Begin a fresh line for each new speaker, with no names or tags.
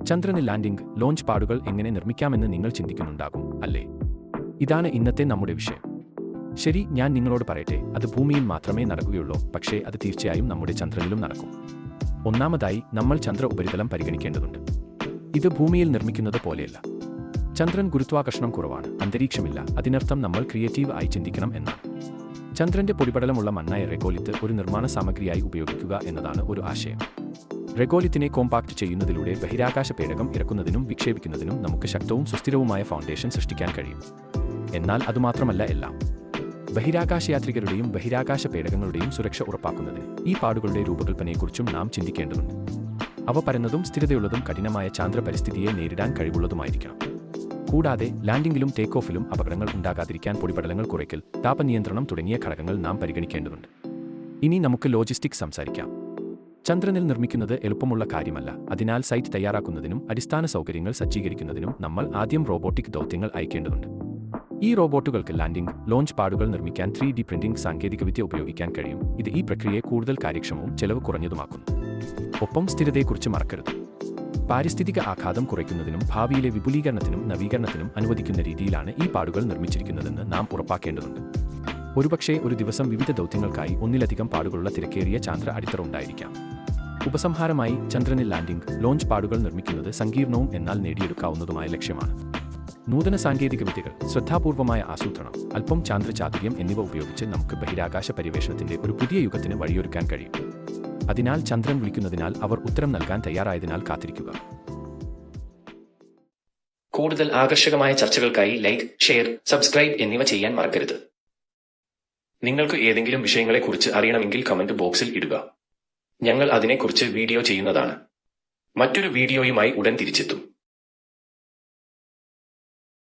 ചന്ദ്രനിൽ landing launch പാഡുകൾ എങ്ങനെ നിർമ്മിക്കാമെന്ന് നിങ്ങൾ ചിന്തിക്കുന്നുണ്ടാകും അല്ലേ? ഇതാണ് ഇന്നത്തെ നമ്മുടെ വിഷയം. ശരി, ഞാൻ നിങ്ങളോട് പറയട്ടെ, അത് ഭൂമിയിൽ മാത്രമേ നടക്കുകയുള്ളൂ, പക്ഷേ അത് തീർച്ചയായും നമ്മുടെ ചന്ദ്രനിലും നടക്കും. ഒന്നാമതായി നമ്മൾ ചന്ദ്ര ഉപരിതലം പരിഗണിക്കേണ്ടതുണ്ട്. ഇത് ഭൂമിയിൽ നിർമ്മിക്കുന്നത് പോലെയല്ല. ചന്ദ്രൻ ഗുരുത്വാകർഷണം കുറവാണ്, അന്തരീക്ഷമില്ല. അതിനർത്ഥം നമ്മൾ ക്രിയേറ്റീവ് ആയി ചിന്തിക്കണം എന്നാണ്. ചന്ദ്രന്റെ പൊടിപടലമുള്ള മണ്ണായ റെഗോലിത്ത് ഒരു നിർമ്മാണ സാമഗ്രിയായി ഉപയോഗിക്കുക എന്നതാണ് ഒരു ആശയം. റെഗോലിത്തിനെ കോമ്പാക്ട് ചെയ്യുന്നതിലൂടെ ബഹിരാകാശ പേടകം ഇറക്കുന്നതിനും വിക്ഷേപിക്കുന്നതിനും നമുക്ക് ശക്തവും സുസ്ഥിരവുമായ ഫൗണ്ടേഷൻ സൃഷ്ടിക്കാൻ കഴിയും. എന്നാൽ അതുമാത്രമല്ല എല്ലാം. ബഹിരാകാശയാത്രികരുടെയും ബഹിരാകാശ പേടകങ്ങളുടെയും സുരക്ഷ ഉറപ്പാക്കുന്നതിന് ഈ പാടുകളുടെ രൂപകൽപ്പനയെക്കുറിച്ചും നാം ചിന്തിക്കേണ്ടതുണ്ട്. അവ പരന്നതും സ്ഥിരതയുള്ളതും കഠിനമായ ചാന്ദ്ര പരിസ്ഥിതിയെ നേരിടാൻ കഴിവുള്ളതുമായിരിക്കണം. കൂടാതെ ലാൻഡിംഗിലും ടേക്ക് ഓഫിലും അപകടങ്ങൾ ഉണ്ടാകാതിരിക്കാൻ പൊടിപടലങ്ങൾ കുറയ്ക്കൽ, താപനിയന്ത്രണം തുടങ്ങിയ ഘടകങ്ങൾ നാം പരിഗണിക്കേണ്ടതുണ്ട്. ഇനി നമുക്ക് ലോജിസ്റ്റിക്സ് സംസാരിക്കാം. ചന്ദ്രനിൽ നിർമ്മിക്കുന്നത് എളുപ്പമുള്ള കാര്യമല്ല. അതിനാൽ സൈറ്റ് തയ്യാറാക്കുന്നതിനും അടിസ്ഥാന സൗകര്യങ്ങൾ സജ്ജീകരിക്കുന്നതിനും നമ്മൾ ആദ്യം റോബോട്ടിക് ദൗത്യങ്ങൾ അയക്കേണ്ടതുണ്ട്. ഈ റോബോട്ടുകൾക്ക് ലാൻഡിംഗ് ലോഞ്ച് പാഡുകൾ നിർമ്മിക്കാൻ 3D പ്രിന്റിംഗ് സാങ്കേതികവിദ്യ ഉപയോഗിക്കാൻ കഴിയും. ഇത് ഈ പ്രക്രിയയെ കൂടുതൽ കാര്യക്ഷമവും ചെലവ് കുറഞ്ഞതുമാക്കുന്നു. ഒപ്പം സ്ഥിരതയെക്കുറിച്ച് മറക്കരുത്. പാരിസ്ഥിതിക ആഘാതം കുറയ്ക്കുന്നതിനും ഭാവിയിലെ വിപുലീകരണത്തിനും നവീകരണത്തിനും അനുവദിക്കുന്ന രീതിയിലാണ് ഈ പാഡുകൾ നിർമ്മിച്ചിരിക്കുന്നതെന്ന് നാം ഉറപ്പാക്കേണ്ടതുണ്ട്. ഒരുപക്ഷേ ഒരു ദിവസം വിവിധ ദൗത്യങ്ങൾക്കായി ഒന്നിലധികം പാഡുകളുള്ള തിരക്കേറിയ ചാന്ദ്ര അടിത്തറ ഉണ്ടായിരിക്കാം. ഉപസംഹാരമായി, ചന്ദ്രനിൽ ലാൻഡിംഗ് ലോഞ്ച് പാഡുകൾ നിർമ്മിക്കുന്നത് സങ്കീർണവും എന്നാൽ നേടിയെടുക്കാവുന്നതുമായ ലക്ഷ്യമാണ്. നൂതന സാങ്കേതികവിദ്യകൾ, ശ്രദ്ധാപൂർവമായ ആസൂത്രണം, അല്പം ചാന്ദ്രചാതുര്യം എന്നിവ ഉപയോഗിച്ച് നമുക്ക് ബഹിരാകാശ പര്യവേഷണത്തിന്റെ ഒരു പുതിയ യുഗത്തിന് വഴിയൊരുക്കാൻ കഴിയും. അതിനാൽ ചന്ദ്രൻ വിളിക്കുന്നതിനാൽ അവർ ഉത്തരം നൽകാൻ തയ്യാറായതിനാൽ കാത്തിരിക്കുക.
കൂടുതൽ ആകർഷകമായ ചർച്ചകൾക്കായി ലൈക്ക്, ഷെയർ, സബ്സ്ക്രൈബ് എന്നിവ ചെയ്യാൻ മറക്കരുത്. നിങ്ങൾക്ക് ഏതെങ്കിലും വിഷയങ്ങളെക്കുറിച്ച് അറിയണമെങ്കിൽ കമന്റ് ബോക്സിൽ ഇടുക. ഞങ്ങൾ അതിനെക്കുറിച്ച് വീഡിയോ ചെയ്യുന്നതാണ്. മറ്റൊരു വീഡിയോയുമായി ഉടൻ തിരിച്ചെത്തും.